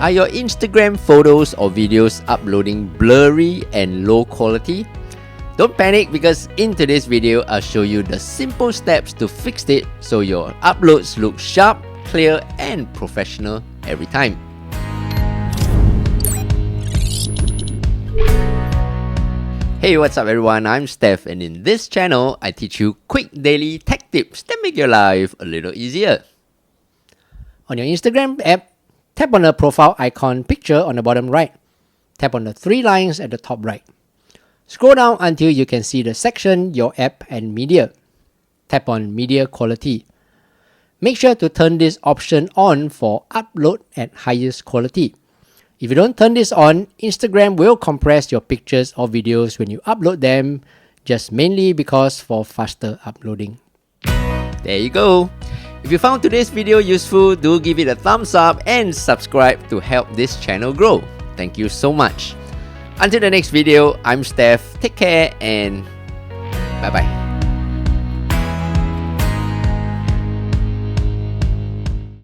Are your Instagram photos or videos uploading blurry and low quality? Don't panic, because in today's video, I'll show you the simple steps to fix it so your uploads look sharp, clear and professional every time. Hey, what's up everyone, I'm Steph, and in this channel, I teach you quick daily tech tips that make your life a little easier. On your Instagram app, tap on the profile icon picture on the bottom right. Tap on the 3 lines at the top right. Scroll down until you can see the section Your App and Media. Tap on Media Quality. Make sure to turn this option on for upload at highest quality. If you don't turn this on, Instagram will compress your pictures or videos when you upload them, just mainly because for faster uploading. There you go. If you found today's video useful, do give it a thumbs up and subscribe to help this channel grow. Thank you so much. Until the next video, I'm Steph. Take care and bye-bye.